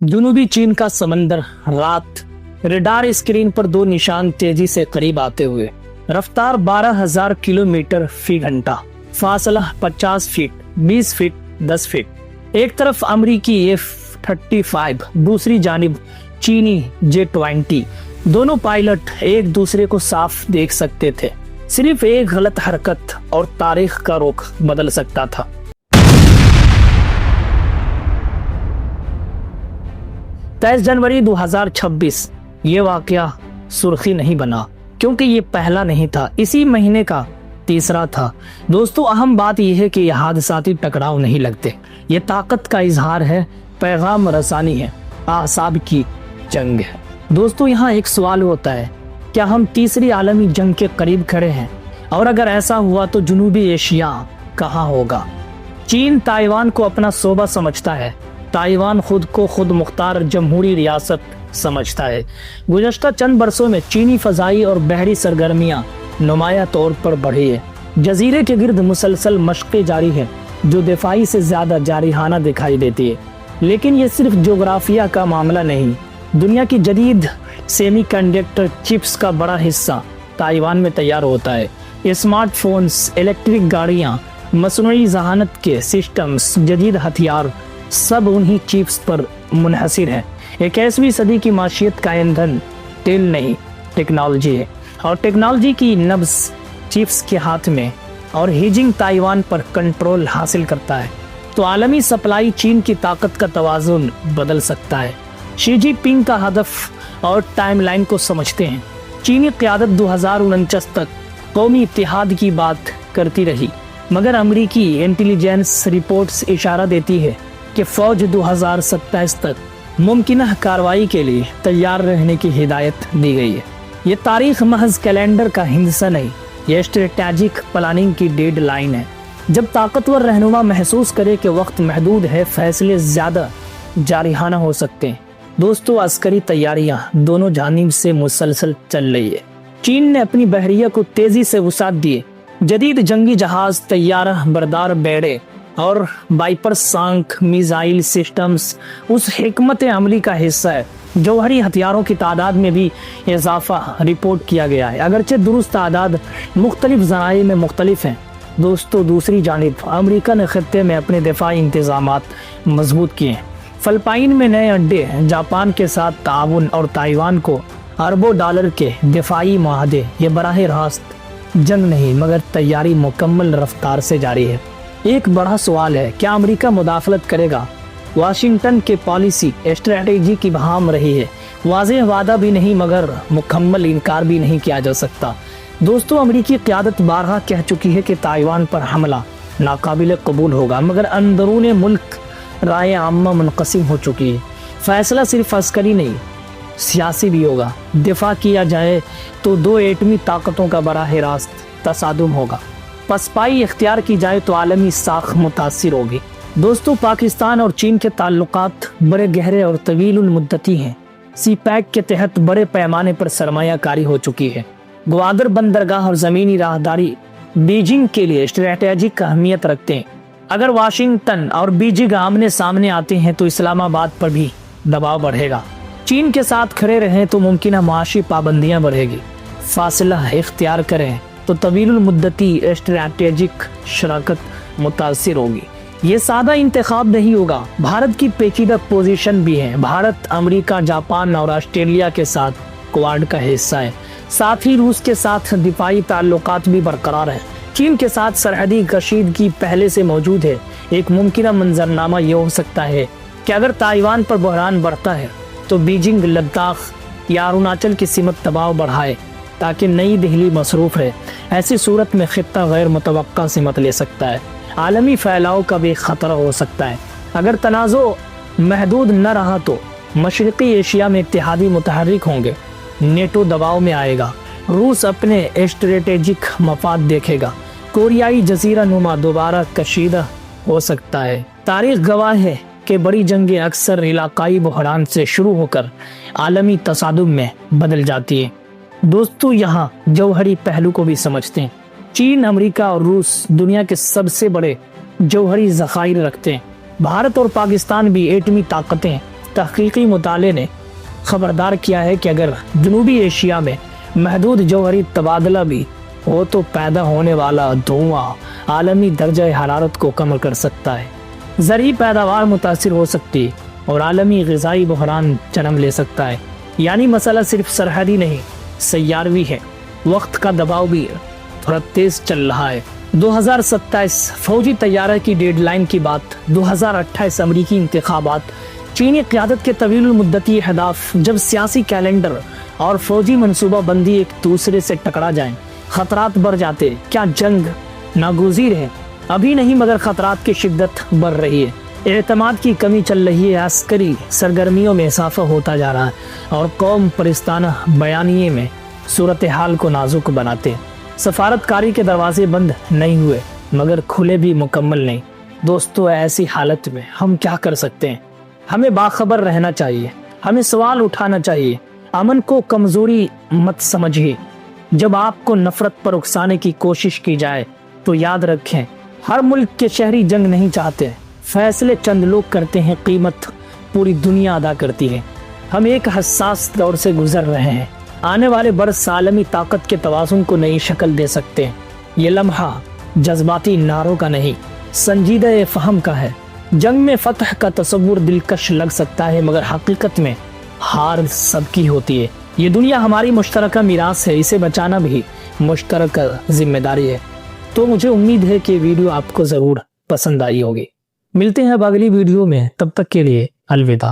जनूबी चीन का समंदर रात रेडार स्क्रीन पर दो निशान तेजी से करीब आते हुए रफ्तार 12,000 किलोमीटर फी घंटा, फासला 50 फीट, 20 फीट, 10 फीट। एक तरफ अमरीकी F-35, दूसरी जानिब चीनी J-20। दोनों पायलट एक दूसरे को साफ देख सकते थे। सिर्फ एक गलत हरकत और तारीख का रुख बदल सकता था। 23 जनवरी 2026 ये वाकया सुर्खी नहीं बना क्योंकि ये पहला नहीं था, इसी महीने का तीसरा था। दोस्तों, अहम बात यह है कि यह हादसाती टकराव नहीं लगते, ये ताकत का इजहार है, पैगाम रसानी है, आसाब की जंग है। दोस्तों, यहाँ एक सवाल होता है, क्या हम तीसरी आलमी जंग के करीब खड़े हैं? और अगर ऐसा हुआ तो जनूबी एशिया कहाँ होगा? चीन ताइवान को अपना सूबा समझता है, ताइवान खुद को खुद मुख्तार जमहूरी रियासत समझता है। गुज़श्ता चंद बरसों में चीनी फजाई और बहरी सरगर्मियां नुमाया तौर पर बढ़ी है। जजीरे के गिर्द मुसलसल मशक़ें जारी है जो दिफाई से ज्यादा जारिहाना दिखाई देती है। लेकिन ये सिर्फ जोग्राफिया का मामला नहीं, दुनिया की जदीद सेमीकंडक्टर चिप्स का बड़ा हिस्सा ताइवान में तैयार होता है। स्मार्टफोन्स, इलेक्ट्रिक गाड़ियाँ, मसनूई जहानत के सिस्टम्स, जदीद हथियार सब उन्हीं चिप्स पर मुनहसिर है। 21वीं सदी की माशियत का ईंधन तेल नहीं, टेक्नोलॉजी है, और टेक्नोलॉजी की नब्ज चिप्स के हाथ में, और हीजिंग ताइवान पर कंट्रोल हासिल करता है तो आलमी सप्लाई चीन की ताकत का तवाजुन बदल सकता है। शी जिनपिंग का हदफ और टाइमलाइन को समझते हैं। चीनी क़यादत 2049 तक कौमी इत्तेहाद की बात करती रही, मगर अमरीकी इंटेलिजेंस रिपोर्ट्स इशारा देती है कि फौज 2027 तक मुमकिन कार्रवाई के लिए तैयार रहने की हिदायत दी गई है। ये तारीख महज कैलेंडर का हिस्सा नहीं, ये स्ट्रेटेजिक प्लानिंग की डेडलाइन है। जब ताकतवर रहनुमा महसूस करे कि वक्त महदूद है, फैसले ज्यादा जारिहाना हो सकते हैं। दोस्तों, अस्करी तैयारियां दोनों जानिब से मुसलसल चल रही है। चीन ने अपनी बहरिया को तेजी से वसात दिए। जदीद जंगी जहाज, तैयारा बरदार बेड़े और बाइपरसॉनिक मिसाइल सिस्टम्स उस हिकमत अमली का हिस्सा है। जौहरी हथियारों की तादाद में भी इजाफा रिपोर्ट किया गया है, अगरचे दुरुस्त तादाद मुख्तलिफ ज़राए में मुख्तलिफ हैं। दोस्तों, दूसरी जानिब अमरीका ने खत्ते में अपने दिफाई इंतजामात मजबूत किए हैं। फिलिपाइन में नए अड्डे, जापान के साथ ताउन और ताइवान को अरबों डॉलर के दिफाई मुआहदे। ये बराह रास्त जंग नहीं मगर तैयारी मुकम्मल रफ्तार से जारी है। एक बड़ा सवाल है, क्या अमेरिका मुदाखलत करेगा? वाशिंगटन के पॉलिसी स्ट्रेटेजी की बहाम रही है। वाज़ेह वादा भी नहीं मगर मुकम्मल इनकार भी नहीं किया जा सकता। दोस्तों, अमेरिकी क़यादत बारहा कह चुकी है कि ताइवान पर हमला नाकाबिल कबूल होगा, मगर अंदरून मुल्क राय आम्मा मुनक़सिम हो चुकी है। फैसला सिर्फ अस्करी नहीं, सियासी भी होगा। दिफा किया जाए तो दो एटमी ताकतों का बराह रास्त तसादुम होगा। पसपाई इख्तियार की जाए तो आलमी साख मुतासिर होगी। दोस्तों, पाकिस्तान और चीन के ताल्लुकात बड़े गहरे और तवील मुद्दती हैं। CPEC के तहत बड़े पैमाने पर सरमायाकारी हो चुकी है। ग्वादर बंदरगाह और ज़मीनी राहदारी बीजिंग के लिए स्ट्रेटेजिक अहमियत रखते हैं। अगर वाशिंगटन और बीजिंग आमने सामने आते हैं तो इस्लामाबाद पर भी दबाव बढ़ेगा। चीन के साथ खड़े रहें तो मुमकिन माशी पाबंदियां बढ़ेगी। फासला इख्तियार करें तो तवील मुद्दती स्ट्रेटेजिक शराकत मुतासिर होगी। ये सादा इंतखाब नहीं होगा। भारत की पेचीदा पोजीशन भी है। भारत अमेरिका, जापान और ऑस्ट्रेलिया के साथ क्वाड का हिस्सा है। साथ ही रूस के साथ दिफाई ताल्लुकात भी बरकरार है। चीन के साथ सरहदी कशीदगी पहले से मौजूद है। एक मुमकिन मंजरनामा ये हो सकता है कि अगर ताइवान पर बहरान बढ़ता है तो बीजिंग लद्दाख या अरुणाचल की सीमत दबाव बढ़ाए ताकि नई दिल्ली मसरूफ है। ऐसी सूरत में खित्ता गैर मुतवक्का सीमत ले सकता है। आलमी फैलाव का भी खतरा हो सकता है। अगर तनाज़ो महदूद न रहा तो मशरक़ी एशिया में इत्तेहादी मुतहर्रिक होंगे। नेटो दबाव में आएगा। रूस अपने स्ट्रेटेजिक मफाद देखेगा। कोरियाई जजीरा नुमा दोबारा कशीदा हो सकता है। तारीख गवाह है कि बड़ी जंगें अक्सर इलाकाई बहरान से शुरू होकर आलमी तसादुम में बदल जाती है। दोस्तों, यहाँ जौहरी पहलू को भी समझते हैं। चीन, अमेरिका और रूस दुनिया के सबसे बड़े जौहरी ज़खायर रखते हैं। भारत और पाकिस्तान भी एटमी ताकतें تحقیقی مطالعے نے خبردار کیا ہے کہ اگر جنوبی ایشیا میں محدود جوہری تبادلہ بھی ہو تو پیدا ہونے والا دھواں عالمی درجہ حرارت کو کم کر سکتا ہے، زرعی پیداوار متاثر ہو سکتی اور عالمی غذائی بحران جنم لے سکتا ہے۔ یعنی مسئلہ صرف سرحدی نہیں، سیاروی ہے۔ وقت کا دباؤ بھی تھوڑا تیز چل رہا ہے۔ 2027 فوجی طیارہ کی ڈیڈ لائن کی بات، 2028 امریکی انتخابات، چینی قیادت کے طویل المدتی اہداف، جب سیاسی کیلنڈر اور فوجی منصوبہ بندی ایک دوسرے سے ٹکرا جائیں، خطرات بڑھ جاتے۔ کیا جنگ ناگزیر ہے؟ ابھی نہیں، مگر خطرات کی شدت بڑھ رہی ہے۔ اعتماد کی کمی چل رہی ہے، عسکری سرگرمیوں میں اضافہ ہوتا جا رہا ہے اور قوم پرستانہ بیانیے میں صورتحال کو نازک بناتے ہیں۔ سفارتکاری کے دروازے بند نہیں ہوئے مگر کھلے بھی مکمل نہیں۔ دوستو، ایسی حالت میں ہم کیا کر سکتے ہیں؟ ہمیں باخبر رہنا چاہیے، ہمیں سوال اٹھانا چاہیے۔ امن کو کمزوری مت سمجھیے۔ جب آپ کو نفرت پر اکسانے کی کوشش کی جائے تو یاد رکھیں، ہر ملک کے شہری جنگ نہیں چاہتے، فیصلے چند لوگ کرتے ہیں، قیمت پوری دنیا ادا کرتی ہے۔ ہم ایک حساس دور سے گزر رہے ہیں، آنے والے برس عالمی طاقت کے توازن کو نئی شکل دے سکتے ہیں۔ یہ لمحہ جذباتی نعروں کا نہیں، سنجیدہ فہم کا ہے۔ جنگ میں فتح کا تصور دلکش لگ سکتا ہے مگر حقیقت میں ہار سب کی ہوتی ہے۔ یہ دنیا ہماری مشترکہ میراث ہے، اسے بچانا بھی مشترکہ ذمہ داری ہے۔ تو مجھے امید ہے کہ ویڈیو آپ کو ضرور پسند آئی ہوگی۔ ملتے ہیں اب اگلی ویڈیو میں، تب تک کے لیے الوداع۔